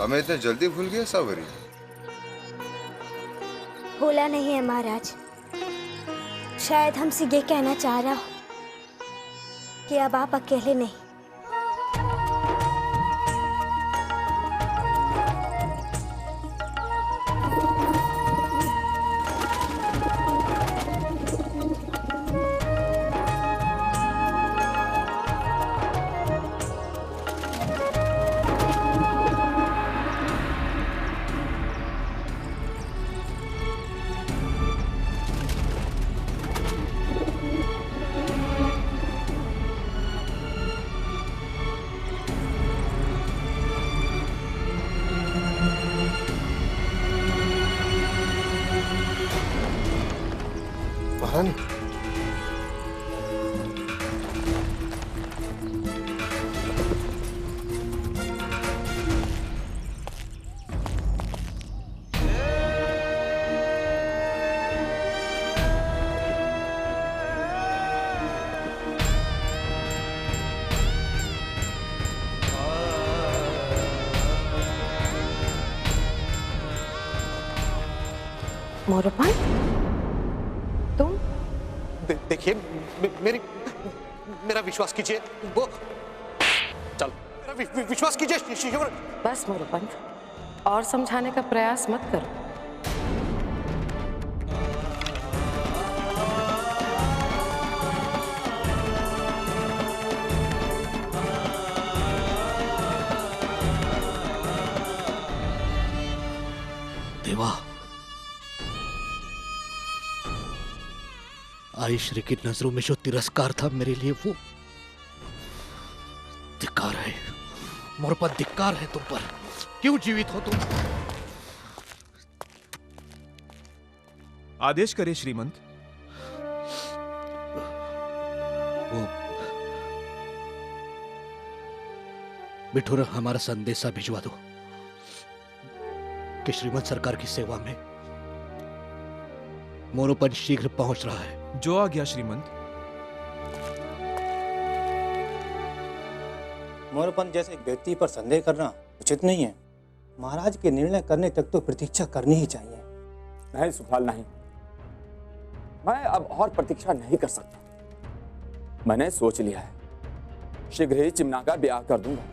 हमें इतने जल्दी भूल गया सावरी? भूला नहीं है महाराज, शायद हमसे ये कहना चाह रहा हो कि अब आप अकेले नहीं। महारानी, मोरोपंत, तुम? देखिए, मेरा विश्वास कीजिए। वो चल, मेरा विश्वास कीजिए शिवर। बस मोरोपंत, और समझाने का प्रयास मत करो। देवा, आयुश्री की नजरों में जो तिरस्कार था मेरे लिए, वो धिक्कार है। मोरोपंत, धिक्कार है तुम पर। क्यों जीवित हो तुम? आदेश करे श्रीमंत। वो मिठुर, हमारा संदेशा भिजवा दो कि श्रीमंत सरकार की सेवा में मोरोपंत शीघ्र पहुंच रहा है। जो आ गया श्रीमंत। मोरोपंत जैसे एक व्यक्ति पर संदेह करना उचित नहीं है। महाराज के निर्णय करने तक तो प्रतीक्षा करनी ही चाहिए। नहीं सुफाल, नहीं, मैं अब और प्रतीक्षा नहीं कर सकता। मैंने सोच लिया है, शीघ्र ही चिमना का ब्याह कर दूंगा।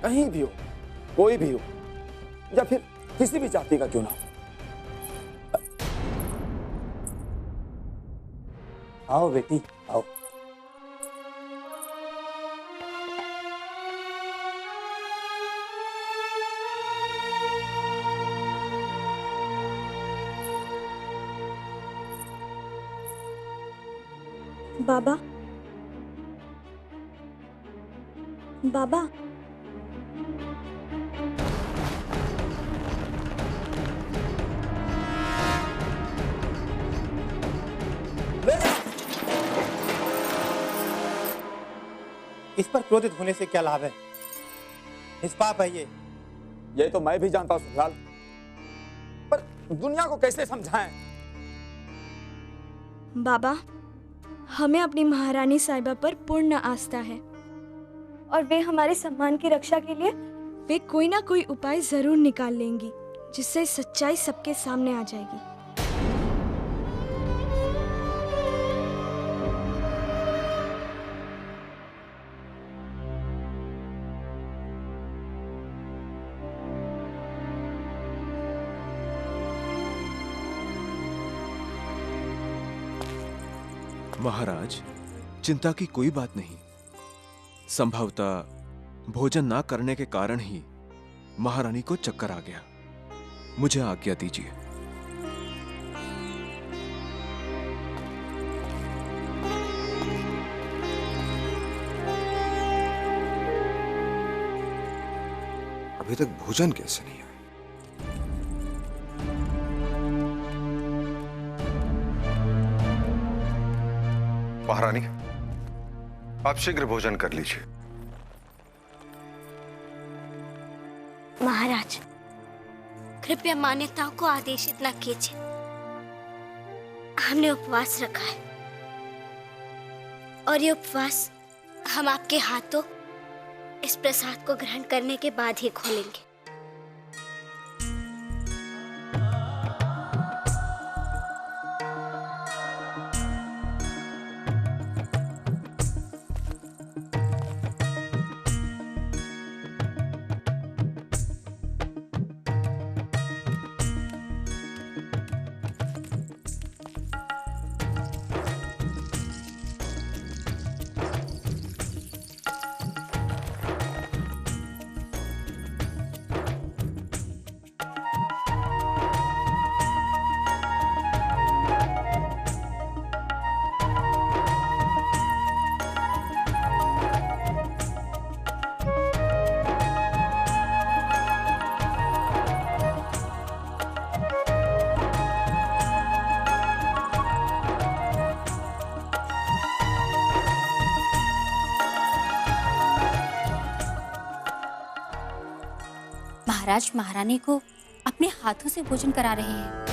कहीं भी हो, कोई भी हो, या फिर किसी भी जाति का क्यों ना हो। आओ बेटी, आओ। बाबा, बाबा, इस पर क्रोधित होने से क्या लाभ है? निष्पाप है ये। तो मैं भी जानता हूं सुफाल, पर दुनिया को कैसे समझाएं? बाबा, हमें अपनी महारानी साहिबा पर पूर्ण आस्था है और वे हमारे सम्मान की रक्षा के लिए वे कोई ना कोई उपाय जरूर निकाल लेंगी, जिससे सच्चाई सबके सामने आ जाएगी। महाराज, चिंता की कोई बात नहीं। संभवतः भोजन ना करने के कारण ही महारानी को चक्कर आ गया। मुझे आज्ञा दीजिए। अभी तक भोजन कैसे नहीं आया? महारानी, आप शीघ्र भोजन कर लीजिए। महाराज, कृपया मान्यताओं को आदेशित न कीजिए। हमने उपवास रखा है और ये उपवास हम आपके हाथों इस प्रसाद को ग्रहण करने के बाद ही खोलेंगे। महाराज महारानी को अपने हाथों से भोजन करा रहे हैं।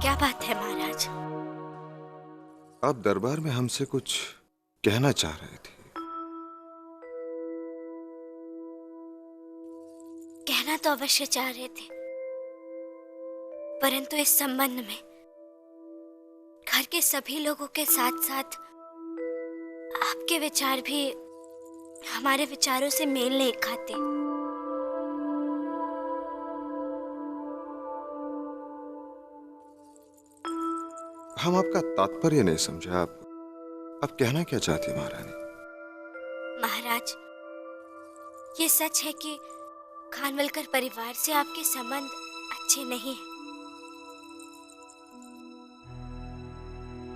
क्या बात है महाराज? आप दरबार में हमसे कुछ कहना चाह रहे थे। कहना तो अवश्य चाह रहे थे, परंतु इस संबंध में घर के सभी लोगों के साथ साथ आपके विचार भी हमारे विचारों से मेल नहीं खाते। हम आपका तात्पर्य नहीं समझे। आप कहना क्या चाहती महारानी? महाराज, ये सच है कि खानवलकर परिवार से आपके संबंध अच्छे नहीं हैं।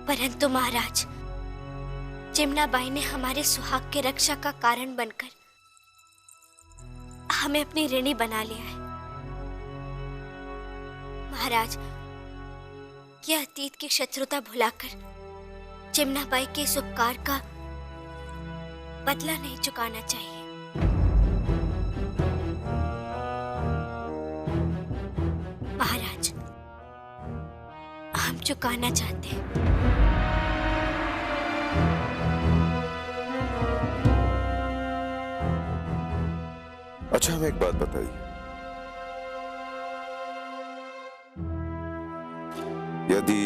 परंतु महाराज, चिमनाबाई ने हमारे सुहाग के रक्षा का कारण बनकर हमें अपनी ऋणी बना लिया है। महाराज, यह अतीत की शत्रुता भुलाकर चिमनाबाई के इस उपकार का बदला नहीं चुकाना चाहिए। महाराज, हम चुकाना चाहते हैं। अच्छा, हमें एक बात बताइए, यदि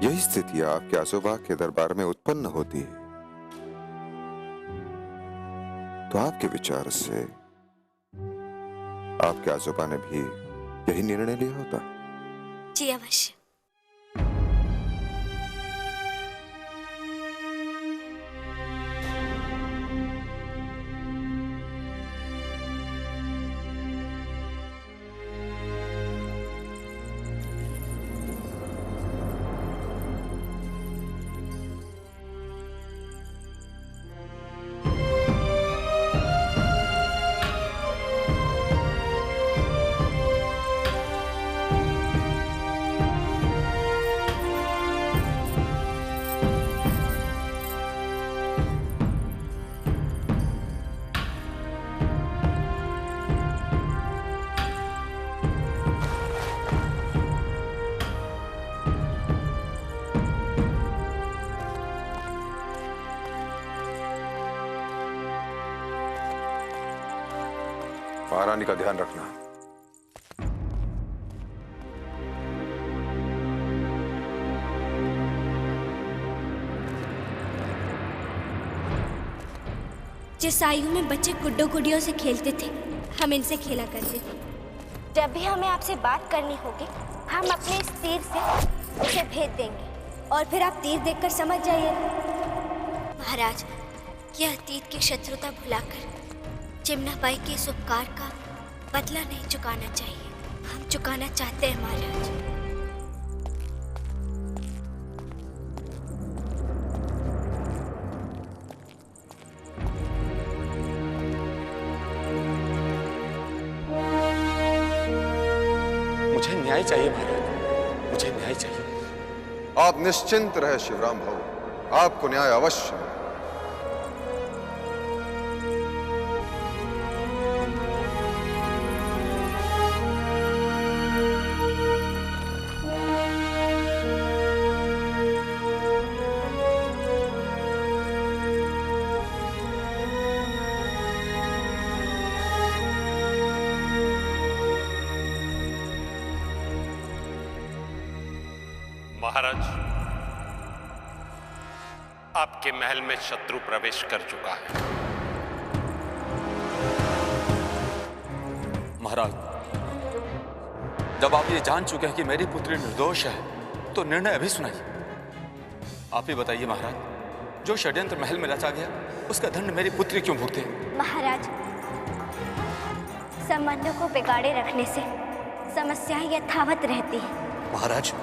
यही स्थिति आपके आजोबा के दरबार में उत्पन्न होती है तो आपके विचार से आपके आजोबा ने भी यही निर्णय लिया होता? जी अवश्य। महारानी का ध्यान रखना। जिस आयु में बच्चे गुड्डो गुड़ियों से खेलते थे, हम इनसे खेला करते थे। जब भी हमें आपसे बात करनी होगी, हम अपने इस तीर से उसे भेद देंगे और फिर आप तीर देखकर समझ जाइए। महाराज, यह अतीत की शत्रुता भुलाकर चिमनाबाई के इस उपकार का बदला नहीं चुकाना चाहिए। हम चुकाना चाहते हैं महाराज। मुझे न्याय चाहिए महाराज, मुझे न्याय चाहिए। आप निश्चिंत रहे शिवराम भाऊ, आपको न्याय अवश्य मिलेगा। महाराज, आपके महल में शत्रु प्रवेश कर चुका है। महाराज, जब आप ये जान चुके हैं कि मेरी पुत्री निर्दोष है तो निर्णय अभी सुनाइए। आप ही बताइए महाराज, जो षड्यंत्र महल में रचा गया उसका दंड मेरी पुत्री क्यों भुगते? महाराज, संबंधों को बिगाड़े रखने से समस्याएं यथावत रहती हैं। महाराज,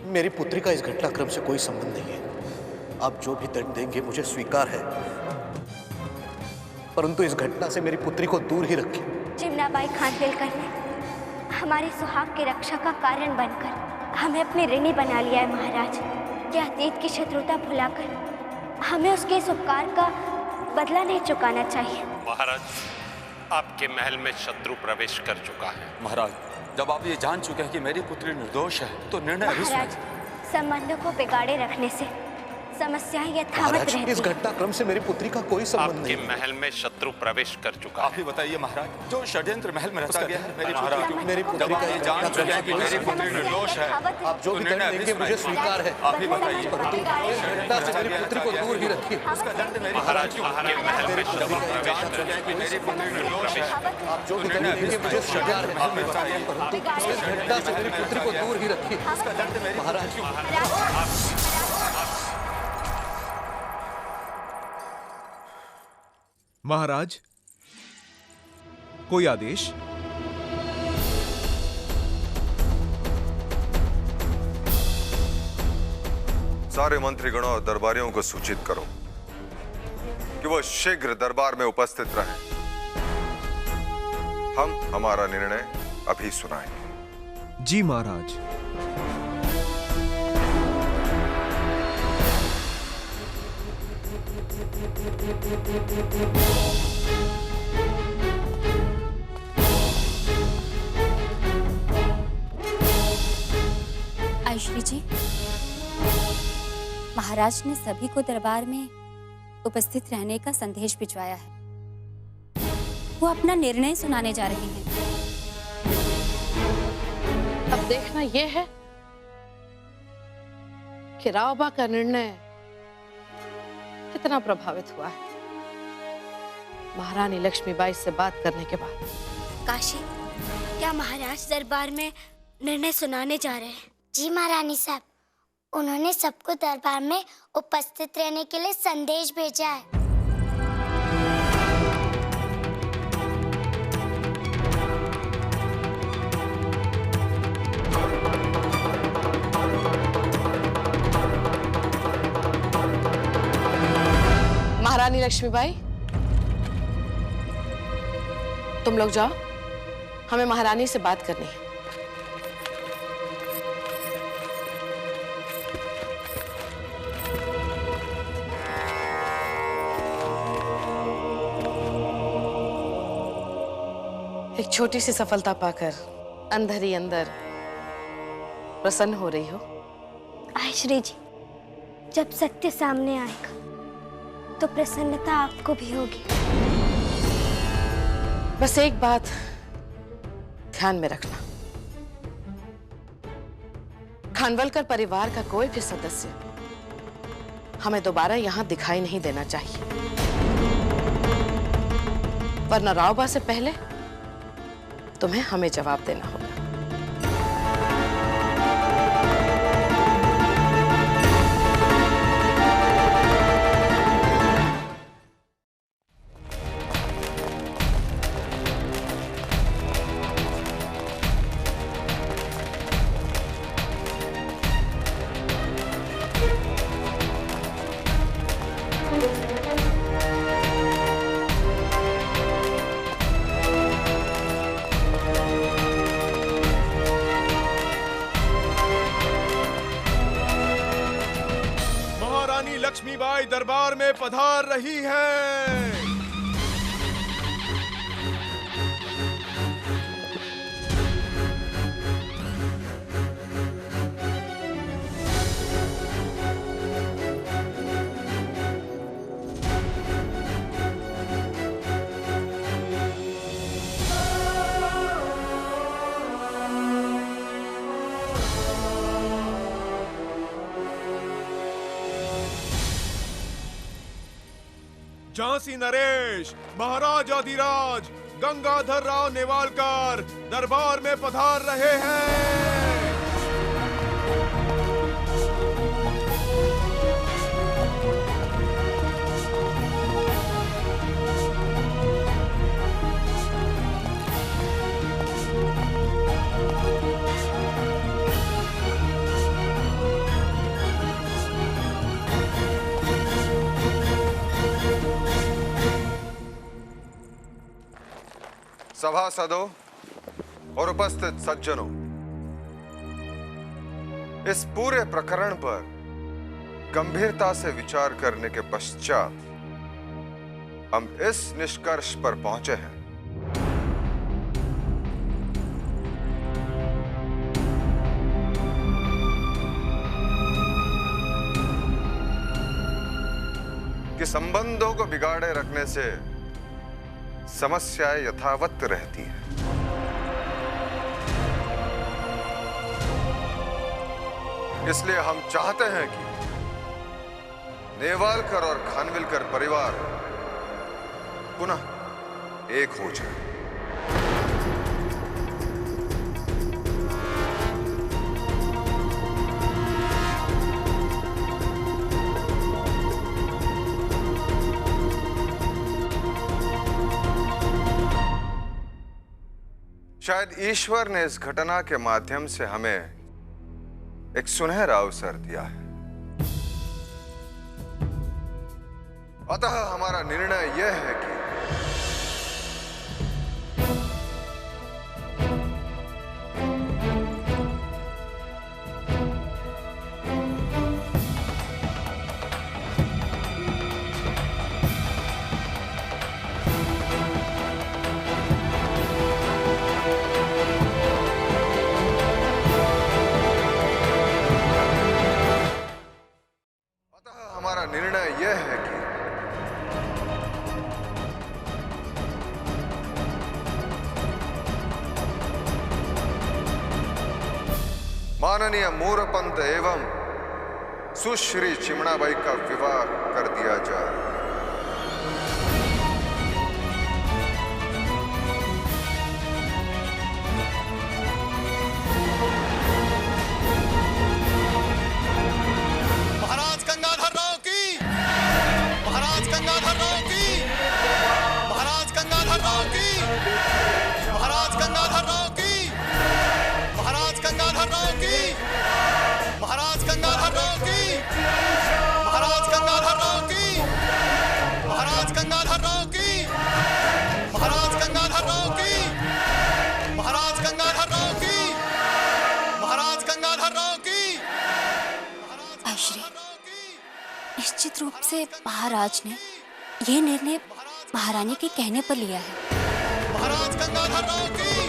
मेरी पुत्री का इस घटनाक्रम से कोई संबंध नहीं है। आप जो भी दंड देंगे मुझे स्वीकार है, परंतु इस घटना से मेरी पुत्री को दूर ही रखिए। चिमनाबाई खानविलकर ने हमारे सुहाग की रक्षा का कारण बनकर हमें अपने ऋणी बना लिया है महाराज। क्या अतीत की शत्रुता भुलाकर हमें उसके इस उपकार का बदला नहीं चुकाना चाहिए। महाराज, आपके महल में शत्रु प्रवेश कर चुका है। महाराज, जब आप ये जान चुके हैं कि मेरी पुत्री निर्दोष है तो निर्णय अभी सुनिए। महाराज, संबंधों को बिगाड़े रखने से समस्याएं यथावत रहती हैं। इस घटनाक्रम से मेरी पुत्री का कोई संबंध आपके नहीं। महल में शत्रु प्रवेश कर चुका आप ही बताइए महाराज, जो षड्यंत्र महल में रचा गया है मेरी महाराज, मेरी जब पुत्री आप का ये जान चुके हैं कि मेरी पुत्री निर्दोष है, आप जो भी दंड देंगे मुझे स्वीकार है। आप ही बताइए, परंतु इस घटना से मेरी पुत्री को दूर ही रखिए। उसका दंड मेरी महाराज, आपके महल में शत्रु जान प्रवेश चुके कर हैं कि मेरी पुत्री निर्दोष है, आप जो भी दंड देंगे मुझे स्वीकार है। परंतु इस घटना से मेरी पुत्री को दूर ही रखिए। उसका दंड मेरी महाराज, महाराज, कोई आदेश? सारे मंत्रीगणों और दरबारियों को सूचित करो कि वो शीघ्र दरबार में उपस्थित रहें। हम हमारा निर्णय अभी सुनाएंगे। जी महाराज। आयुश्री जी, महाराज ने सभी को दरबार में उपस्थित रहने का संदेश भिजवाया है। वो अपना निर्णय सुनाने जा रहे हैं। अब देखना यह है कि रावबा का निर्णय कितना प्रभावित हुआ है महारानी लक्ष्मीबाई से बात करने के बाद। काशी, क्या महाराज दरबार में निर्णय सुनाने जा रहे हैं? जी महारानी साहब, उन्होंने सबको दरबार में उपस्थित रहने के लिए संदेश भेजा है। महारानी लक्ष्मीबाई, तुम लोग जाओ, हमें महारानी से बात करनी है। एक छोटी सी सफलता पाकर अंदर ही अंदर प्रसन्न हो रही हो। आयुश्री जी, जब सत्य सामने आएगा तो प्रसन्नता आपको भी होगी। बस एक बात ध्यान में रखना, खानवलकर परिवार का कोई भी सदस्य हमें दोबारा यहां दिखाई नहीं देना चाहिए, वरना रावबा से पहले तुम्हें हमें जवाब देना होगा। लक्ष्मीबाई दरबार में पधार रही हैं। झांसी नरेश, महाराजाधिराज गंगाधर राव नेवालकर दरबार में पधार रहे हैं। सभासदों और उपस्थित सज्जनों, इस पूरे प्रकरण पर गंभीरता से विचार करने के पश्चात हम इस निष्कर्ष पर पहुंचे हैं कि संबंधों को बिगाड़े रखने से समस्याएं यथावत रहती हैं। इसलिए हम चाहते हैं कि नेवालकर और खानविलकर परिवार पुनः एक हो जाए। शायद ईश्वर ने इस घटना के माध्यम से हमें एक सुनहरा अवसर दिया है। अतः हमारा निर्णय यह है कि माननीय मूरपंत एवं सुश्री चिमणाबाई का विवाह कर दिया जाए। महाराज गंगाधर राव की, महाराज गंगाधर राव की, महाराज गंगाधर राव की, महाराज गंगाधर राव की, महाराज गंगाधर राव की, महाराज गंगाधर राव की, महाराज गंगाधर राव की, महाराज गंगाधर राव की, महाराज गंगाधर राव की, महाराज गंगाधर राव की, महाराज गंगाधर राव की। आश्री, निश्चित रूप से महाराज ने यह निर्णय महारानी के कहने पर लिया है। महाराज गंगाधर राव की,